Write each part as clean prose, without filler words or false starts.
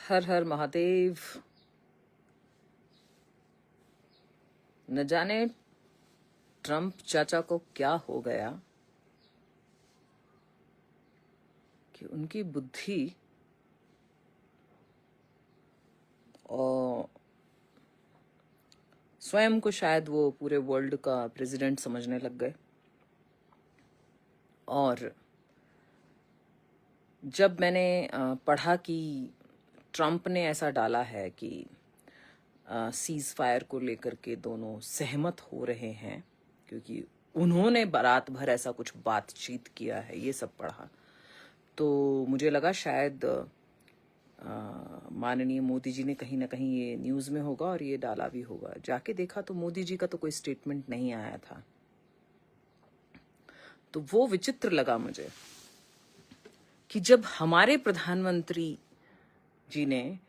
हर हर महादेव। न जाने ट्रम्प चाचा को क्या हो गया कि उनकी बुद्धि और स्वयं को शायद वो पूरे वर्ल्ड का प्रेसिडेंट समझने लग गए। और जब मैंने पढ़ा कि ट्रम्प ने ऐसा डाला है कि सीज फायर को लेकर के दोनों सहमत हो रहे हैं, क्योंकि उन्होंने रात भर ऐसा कुछ बातचीत किया है, ये सब पढ़ा तो मुझे लगा शायद माननीय मोदी जी ने कहीं ना कहीं ये न्यूज़ में होगा और ये डाला भी होगा। जाके देखा तो मोदी जी का तो कोई स्टेटमेंट नहीं आया था। तो वो विचित्र लगा मुझे कि जब हमारे प्रधानमंत्री जी ने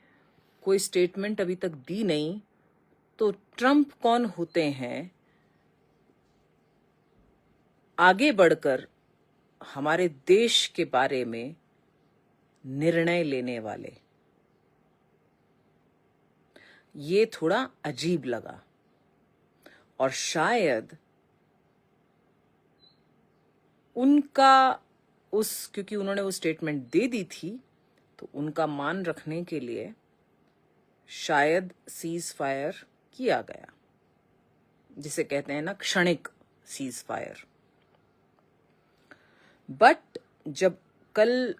कोई स्टेटमेंट अभी तक दी नहीं, तो ट्रम्प कौन होते हैं आगे बढ़कर हमारे देश के बारे में निर्णय लेने वाले। ये थोड़ा अजीब लगा। और शायद उनका क्योंकि उन्होंने वो स्टेटमेंट दे दी थी, तो उनका मान रखने के लिए शायद सीज फायर किया गया, जिसे कहते हैं ना क्षणिक सीज फायर। बट जब कल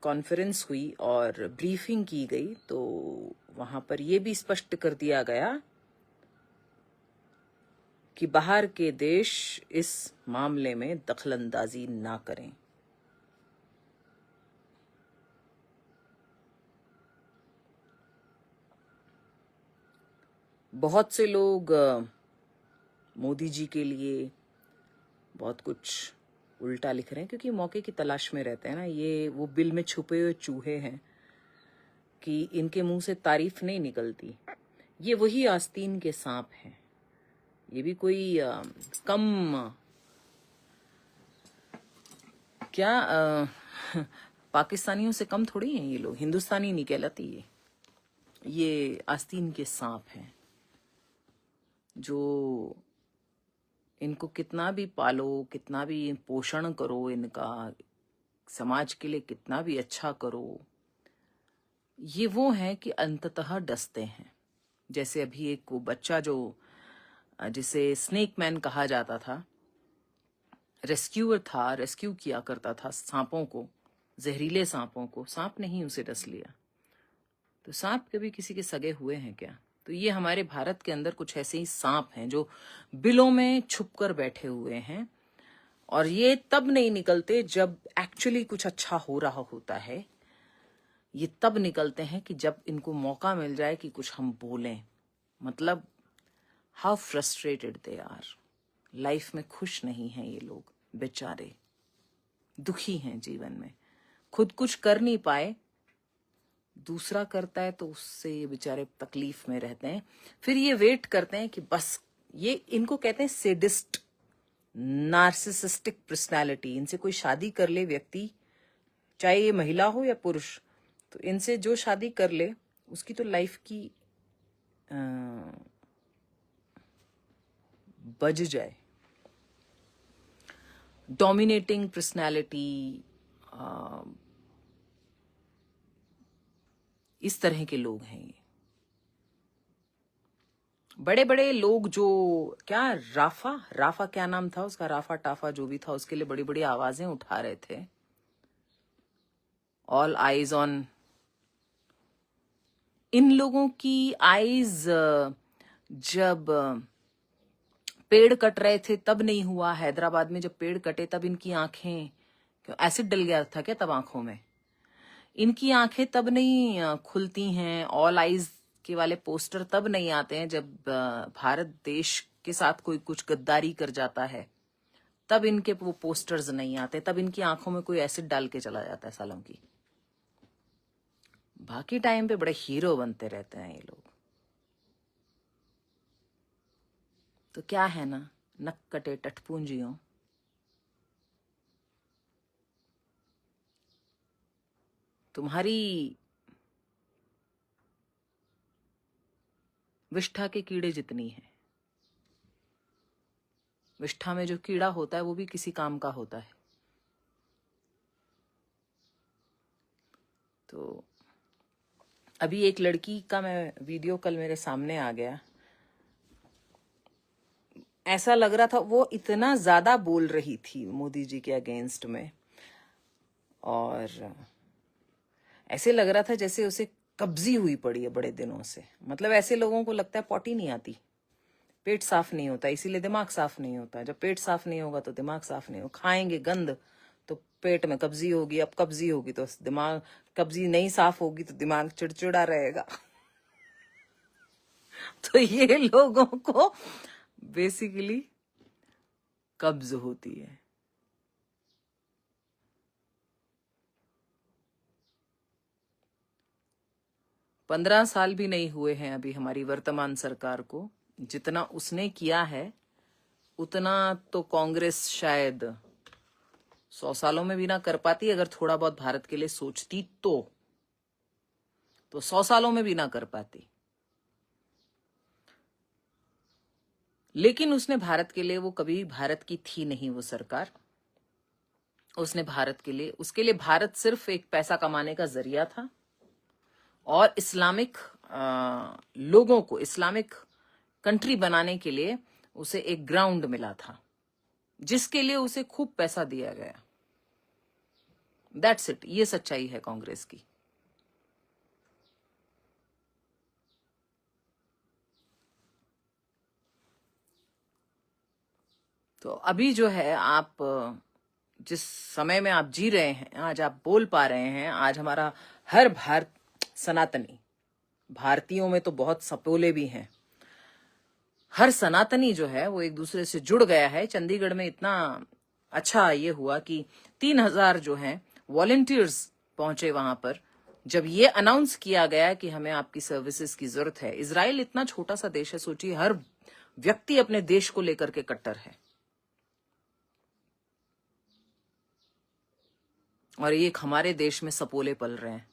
कॉन्फ्रेंस हुई और ब्रीफिंग की गई तो वहां पर यह भी स्पष्ट कर दिया गया कि बाहर के देश इस मामले में दखलंदाजी ना करें। बहुत से लोग मोदी जी के लिए बहुत कुछ उल्टा लिख रहे हैं, क्योंकि मौके की तलाश में रहते हैं ना। ये वो बिल में छुपे हुए चूहे हैं कि इनके मुंह से तारीफ नहीं निकलती। ये वही आस्तीन के सांप हैं। ये भी कोई कम क्या पाकिस्तानियों से कम थोड़ी हैं ये लोग। हिंदुस्तानी नहीं कहलाती ये आस्तीन के सांप हैं, जो इनको कितना भी पालो, कितना भी पोषण करो, इनका समाज के लिए कितना भी अच्छा करो, ये वो हैं कि अंततः डसते हैं। जैसे अभी एक वो बच्चा जो जिसे स्नेक मैन कहा जाता था, रेस्क्यूअर था, रेस्क्यू किया करता था सांपों को, जहरीले सांपों को। सांप ने ही उसे डस लिया। तो सांप कभी किसी के सगे हुए हैं क्या? तो ये हमारे भारत के अंदर कुछ ऐसे ही सांप हैं जो बिलों में छुपकर बैठे हुए हैं, और ये तब नहीं निकलते जब एक्चुअली कुछ अच्छा हो रहा होता है। ये तब निकलते हैं कि जब इनको मौका मिल जाए कि कुछ हम बोलें। मतलब how frustrated they are. Life में खुश नहीं हैं ये लोग, बेचारे दुखी हैं जीवन में। खुद कुछ कर नहीं पाए, दूसरा करता है तो उससे ये बेचारे तकलीफ में रहते हैं। फिर ये वेट करते हैं कि बस, ये इनको कहते हैं सेडिस्ट, नार्सिसिस्टिक पर्सनालिटी। इनसे कोई शादी कर ले व्यक्ति, चाहे ये महिला हो या पुरुष, तो इनसे जो शादी कर ले उसकी तो लाइफ की बज जाए। डोमिनेटिंग पर्सनालिटी, इस तरह के लोग हैं ये। बड़े बड़े लोग जो क्या राफा क्या नाम था उसका, राफा टाफा जो भी था, उसके लिए बड़ी बड़ी आवाजें उठा रहे थे। ऑल आईज ऑन, इन लोगों की आईज जब पेड़ कट रहे थे तब नहीं हुआ। हैदराबाद में जब पेड़ कटे तब इनकी आंखें, क्यों एसिड डल गया था क्या तब आंखों में? इनकी आंखें तब नहीं खुलती हैं। ऑल आईज के वाले पोस्टर तब नहीं आते हैं जब भारत देश के साथ कोई कुछ गद्दारी कर जाता है, तब इनके वो पोस्टर्स नहीं आते। तब इनकी आंखों में कोई एसिड डाल के चला जाता है सालों की। बाकी टाइम पे बड़े हीरो बनते रहते हैं ये लोग। तो क्या है ना, नक कटे टटपूंजियों, तुम्हारी विष्ठा के कीड़े जितनी है। विष्ठा में जो कीड़ा होता है वो भी किसी काम का होता है। तो अभी एक लड़की का मैं वीडियो कल मेरे सामने आ गया, ऐसा लग रहा था वो इतना ज्यादा बोल रही थी मोदी जी के अगेंस्ट में, और ऐसे लग रहा था जैसे उसे कब्जी हुई पड़ी है बड़े दिनों से। मतलब ऐसे लोगों को लगता है पॉटी नहीं आती, पेट साफ नहीं होता, इसीलिए दिमाग साफ नहीं होता। जब पेट साफ नहीं होगा तो दिमाग साफ नहीं होगा। खाएंगे गंद तो पेट में कब्जी होगी, अब कब्जी होगी तो दिमाग, कब्जी नहीं साफ होगी तो दिमाग चिड़चिड़ा रहेगा। तो ये लोगों को बेसिकली कब्ज होती है। पंद्रह साल भी नहीं हुए हैं अभी हमारी वर्तमान सरकार को। जितना उसने किया है उतना तो कांग्रेस शायद 100 सालों में भी ना कर पाती। अगर थोड़ा बहुत भारत के लिए सोचती तो 100 सालों में भी ना कर पाती। लेकिन उसने भारत के लिए, वो कभी भारत की थी नहीं वो सरकार। उसने भारत के लिए, उसके लिए भारत सिर्फ एक पैसा कमाने का जरिया था, और इस्लामिक लोगों को इस्लामिक कंट्री बनाने के लिए उसे एक ग्राउंड मिला था, जिसके लिए उसे खूब पैसा दिया गया। That's it. ये सच्चाई है कांग्रेस की। तो अभी जो है, आप जिस समय में आप जी रहे हैं, आज आप बोल पा रहे हैं, आज हमारा हर सनातनी, भारतीयों में तो बहुत सपोले भी हैं, हर सनातनी जो है वो एक दूसरे से जुड़ गया है। चंडीगढ़ में इतना अच्छा ये हुआ कि 3,000 जो हैं वॉलंटियर्स पहुंचे वहां पर, जब ये अनाउंस किया गया कि हमें आपकी सर्विसेज की जरूरत है। इजराइल इतना छोटा सा देश है, सोचिए हर व्यक्ति अपने देश को लेकर के कट्टर है, और ये हमारे देश में सपोले पल रहे हैं।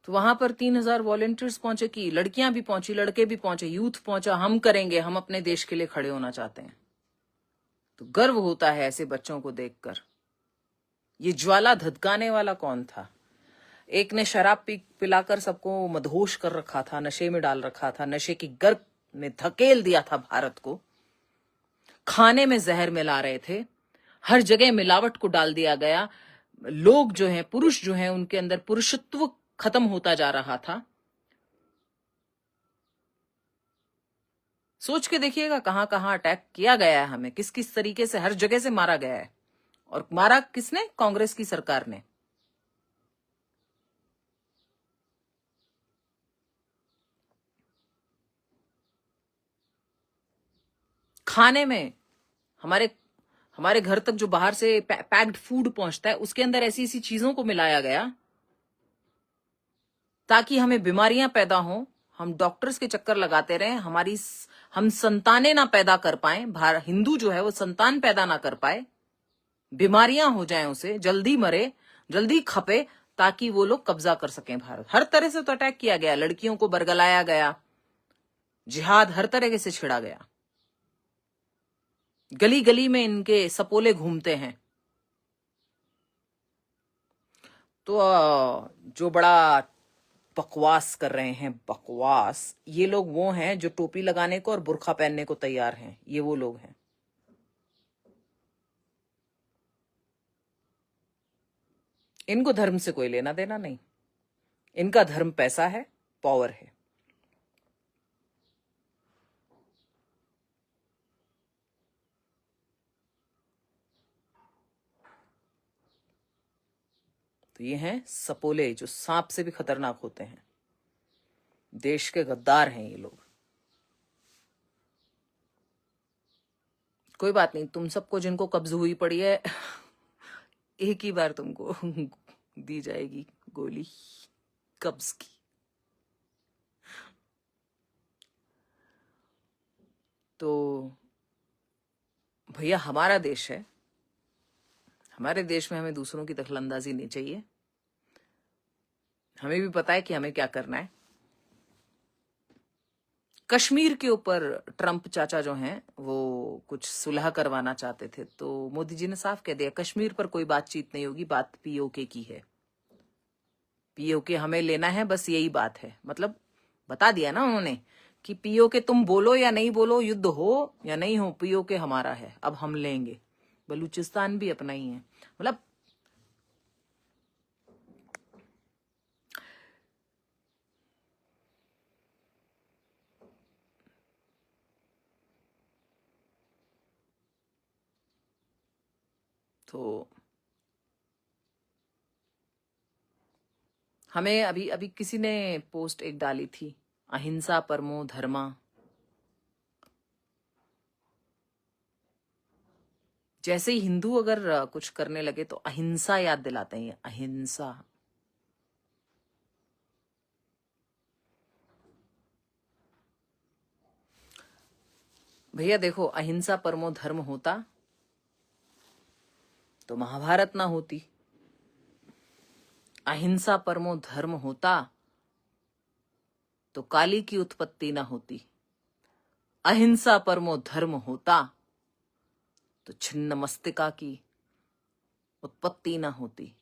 तो वहां पर 3,000 वॉलंटियर्स पहुंचे, कि लड़कियां भी पहुंची, लड़के भी पहुंचे, यूथ पहुंचा। हम करेंगे, हम अपने देश के लिए खड़े होना चाहते हैं। तो गर्व होता है ऐसे बच्चों को देखकर। ये ज्वाला धधकाने वाला कौन था? एक ने शराब पिलाकर सबको मदहोश कर रखा था, नशे में डाल रखा था, नशे की गर्क में धकेल दिया था भारत को। खाने में जहर मिला रहे थे, हर जगह मिलावट को डाल दिया गया। लोग जो हैं, पुरुष जो हैं, उनके अंदर पुरुषत्व खत्म होता जा रहा था। सोच के देखिएगा कहां कहां अटैक किया गया है हमें, किस किस तरीके से हर जगह से मारा गया है। और मारा किसने? कांग्रेस की सरकार ने। खाने में, हमारे हमारे घर तक जो बाहर से पैक्ड फूड पहुंचता है, उसके अंदर ऐसी ऐसी चीजों को मिलाया गया ताकि हमें बीमारियां पैदा हों, हम डॉक्टर्स के चक्कर लगाते रहें, हम संतानें ना पैदा कर पाए, हिंदू जो है वो संतान पैदा ना कर पाए, बीमारियां हो जाएं, उसे जल्दी मरे, जल्दी खपे, ताकि वो लोग कब्जा कर सकें भारत। हर तरह से तो अटैक किया गया, लड़कियों को बरगलाया गया, जिहाद हर तरह से छिड़ा गया। गली गली में इनके सपोले घूमते हैं। तो जो बड़ा बकवास कर रहे हैं, बकवास, ये लोग वो हैं जो टोपी लगाने को और बुर्खा पहनने को तैयार हैं। ये वो लोग हैं। इनको धर्म से कोई लेना देना नहीं। इनका धर्म पैसा है, पावर है। तो ये हैं सपोले, जो सांप से भी खतरनाक होते हैं। देश के गद्दार हैं ये लोग। कोई बात नहीं, तुम सबको जिनको कब्ज हुई पड़ी है, एक ही बार तुमको दी जाएगी गोली कब्ज की। तो भैया हमारा देश है, हमारे देश में हमें दूसरों की दखलंदाजी नहीं चाहिए। हमें भी पता है कि हमें क्या करना है। कश्मीर के ऊपर ट्रंप चाचा जो हैं वो कुछ सुलह करवाना चाहते थे, तो मोदी जी ने साफ कह दिया कश्मीर पर कोई बातचीत नहीं होगी, बात पीओके की है। पीओके हमें लेना है, बस यही बात है। मतलब बता दिया ना उन्होंने कि पीओके तुम बोलो या नहीं बोलो, युद्ध हो या नहीं हो, पीओके हमारा है, अब हम लेंगे। बलूचिस्तान भी अपना ही है। मतलब तो हमें अभी अभी किसी ने पोस्ट एक डाली थी, अहिंसा परमो धर्मा। जैसे ही हिंदू अगर कुछ करने लगे तो अहिंसा याद दिलाते हैं, अहिंसा। भैया देखो, अहिंसा परमो धर्म होता तो महाभारत ना होती, अहिंसा परमो धर्म होता तो काली की उत्पत्ति ना होती, अहिंसा परमो धर्म होता तो छिन्न मस्तिका की उत्पत्ति ना होती,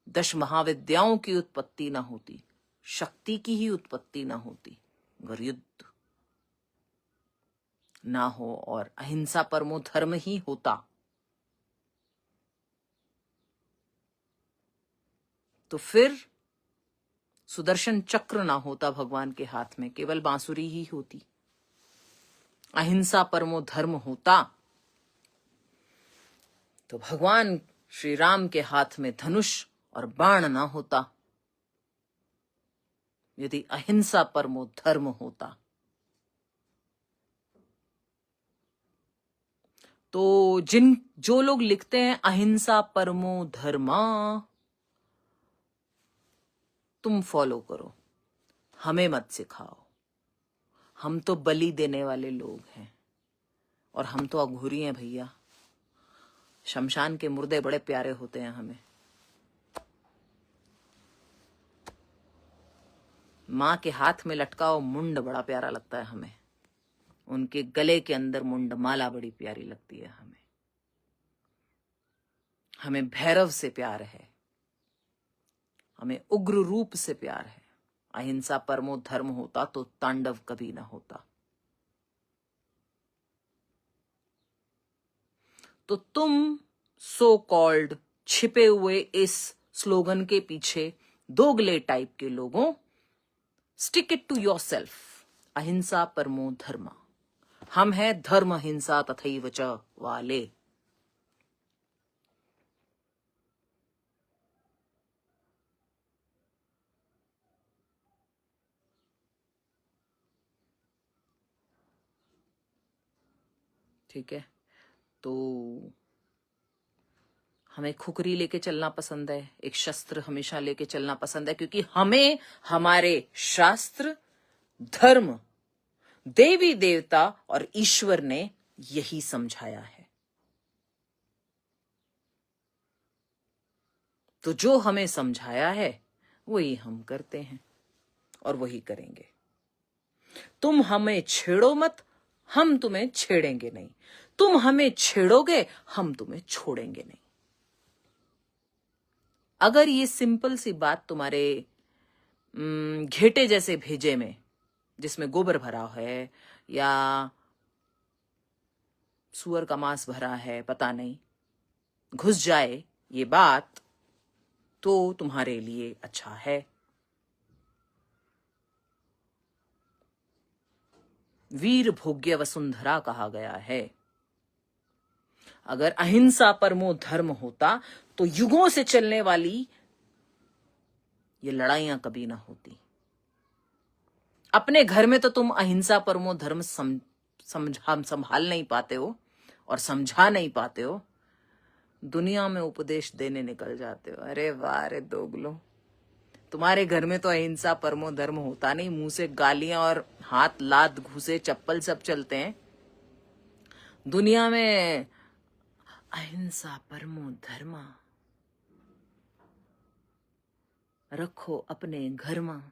10 महाविद्याओं की उत्पत्ति ना होती, शक्ति की ही उत्पत्ति ना होती, अगर युद्ध ना हो और अहिंसा परमो धर्म ही होता तो फिर सुदर्शन चक्र ना होता भगवान के हाथ में, केवल बांसुरी ही होती। अहिंसा परमो धर्म होता तो भगवान श्री राम के हाथ में धनुष और बाण ना होता, यदि अहिंसा परमो धर्म होता। तो जो लोग लिखते हैं अहिंसा परमो धर्मा, तुम फॉलो करो, हमें मत सिखाओ। हम तो बलि देने वाले लोग हैं और हम तो अघोरी हैं भैया। शमशान के मुर्दे बड़े प्यारे होते हैं हमें। माँ के हाथ में लटका हुआ मुंड बड़ा प्यारा लगता है हमें, उनके गले के अंदर मुंड माला बड़ी प्यारी लगती है हमें। हमें भैरव से प्यार है, हमें उग्र रूप से प्यार है। अहिंसा परमो धर्म होता तो तांडव कभी ना होता। तो तुम सो कॉल्ड छिपे हुए इस स्लोगन के पीछे दोगले टाइप के लोगों, स्टिक इट टू योरसेल्फ, अहिंसा परमो धर्मा। हम हैं धर्म हिंसा तथैव च वाले। ठीक है, तो हमें खुकरी लेके चलना पसंद है, एक शस्त्र हमेशा लेके चलना पसंद है, क्योंकि हमें हमारे शास्त्र, धर्म, देवी देवता और ईश्वर ने यही समझाया है। तो जो हमें समझाया है वही हम करते हैं और वही करेंगे। तुम हमें छेड़ो मत, हम तुम्हें छेड़ेंगे नहीं। तुम हमें छेड़ोगे, हम तुम्हें छोड़ेंगे नहीं। अगर ये सिंपल सी बात तुम्हारे घेटे जैसे भेजे में, जिसमें गोबर भरा है या सुअर का मांस भरा है, पता नहीं, घुस जाए ये बात, तो तुम्हारे लिए अच्छा है। वीर भोग्य वसुंधरा कहा गया है। अगर अहिंसा परमो धर्म होता तो युगों से चलने वाली ये लड़ाइयां कभी ना होती। अपने घर में तो तुम अहिंसा परमो धर्म संभाल नहीं पाते हो और समझा नहीं पाते हो, दुनिया में उपदेश देने निकल जाते हो। अरे वाह रे दोगलो, तुम्हारे घर में तो अहिंसा परमो धर्म होता नहीं, मुंह से गालियां और हाथ लात घुसे चप्पल सब चलते हैं। दुनिया में अहिंसा परमो धर्मा रखो अपने घर में।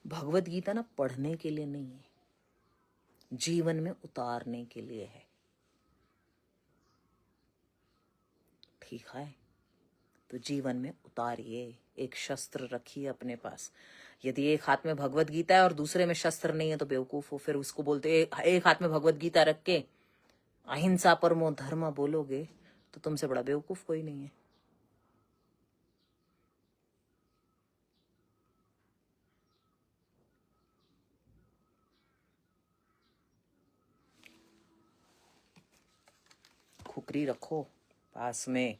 भगवत गीता ना पढ़ने के लिए नहीं है, जीवन में उतारने के लिए है। ठीक है, तो जीवन में उतारिए। एक शस्त्र रखिए अपने पास। यदि एक हाथ में भगवत गीता है और दूसरे में शस्त्र नहीं है तो बेवकूफ हो। फिर उसको बोलते एक हाथ में भगवत गीता रख के अहिंसा परमो धर्म बोलोगे तो तुमसे बड़ा बेवकूफ कोई नहीं है। खुकरी रखो पास में,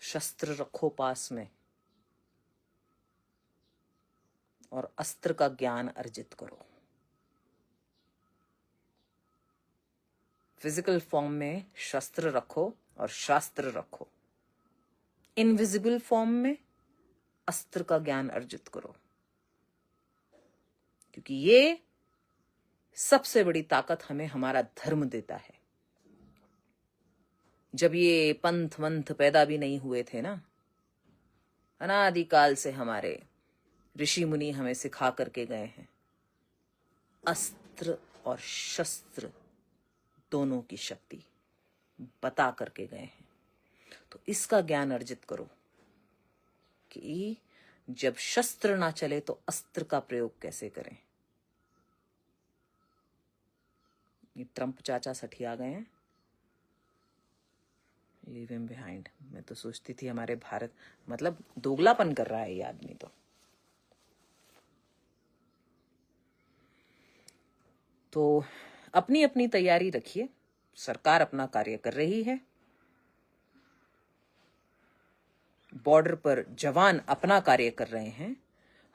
शस्त्र रखो पास में, और अस्त्र का ज्ञान अर्जित करो। फिजिकल फॉर्म में शस्त्र रखो और शास्त्र रखो। इनविजिबल फॉर्म में अस्त्र का ज्ञान अर्जित करो, क्योंकि ये सबसे बड़ी ताकत हमें हमारा धर्म देता है। जब ये पंथ मंथ पैदा भी नहीं हुए थे ना, अनादिकाल से हमारे ऋषि मुनि हमें सिखा करके गए हैं, अस्त्र और शस्त्र दोनों की शक्ति बता करके गए हैं। तो इसका ज्ञान अर्जित करो कि जब शस्त्र ना चले तो अस्त्र का प्रयोग कैसे करें। ये ट्रंप चाचा सठी आ गए हैं, लीव हिम बिहाइंड। मैं तो सोचती थी हमारे भारत, मतलब दोगलापन कर रहा है ये आदमी। तो अपनी अपनी तैयारी रखिए। सरकार अपना कार्य कर रही है, बॉर्डर पर जवान अपना कार्य कर रहे हैं।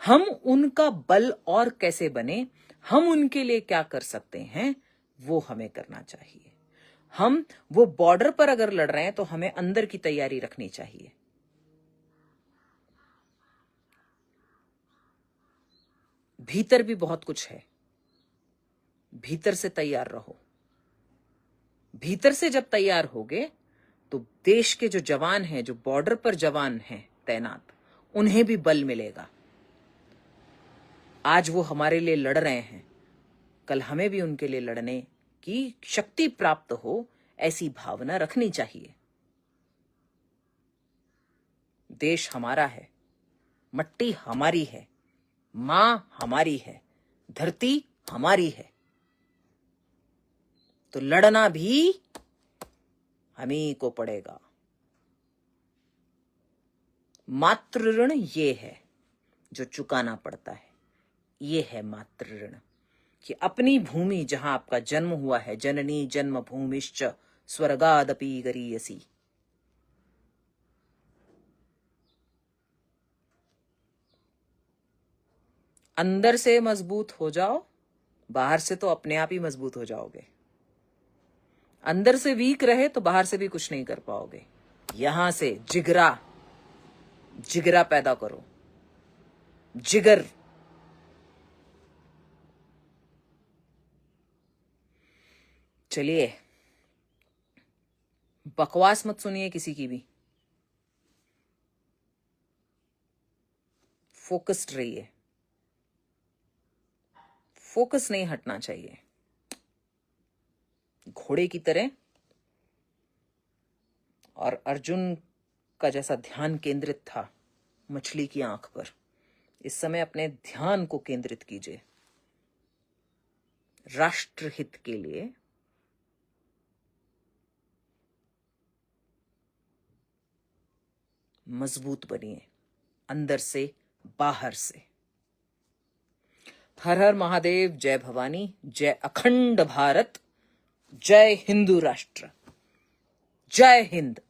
हम उनका बल और कैसे बने, हम उनके लिए क्या कर सकते हैं, वो हमें करना चाहिए। हम वो बॉर्डर पर अगर लड़ रहे हैं तो हमें अंदर की तैयारी रखनी चाहिए। भीतर भी बहुत कुछ है, भीतर से तैयार रहो। भीतर से जब तैयार होगे तो देश के जो जवान हैं, जो बॉर्डर पर जवान हैं तैनात, उन्हें भी बल मिलेगा। आज वो हमारे लिए लड़ रहे हैं, कल हमें भी उनके लिए लड़ने की शक्ति प्राप्त हो, ऐसी भावना रखनी चाहिए। देश हमारा है, मट्टी हमारी है, मां हमारी है, धरती हमारी है, तो लड़ना भी हमी को पड़ेगा। मातृ ऋण ये है जो चुकाना पड़ता है। ये है मातृ ऋण, कि अपनी भूमि जहां आपका जन्म हुआ है, जननी जन्म भूमिश्च स्वर्गादपि गरीयसी। अंदर से मजबूत हो जाओ, बाहर से तो अपने आप ही मजबूत हो जाओगे। अंदर से वीक रहे तो बाहर से भी कुछ नहीं कर पाओगे। यहां से जिगरा पैदा करो, जिगर। चलिए, बकवास मत सुनिए किसी की भी, फोकस्ड रहिए। फोकस नहीं हटना चाहिए। घोड़े की तरह, और अर्जुन का जैसा ध्यान केंद्रित था मछली की आंख पर, इस समय अपने ध्यान को केंद्रित कीजिए राष्ट्रहित के लिए। मजबूत बनिए, अंदर से बाहर से। हर हर महादेव, जय भवानी, जय अखंड भारत, जय हिंदू राष्ट्र, जय हिंद।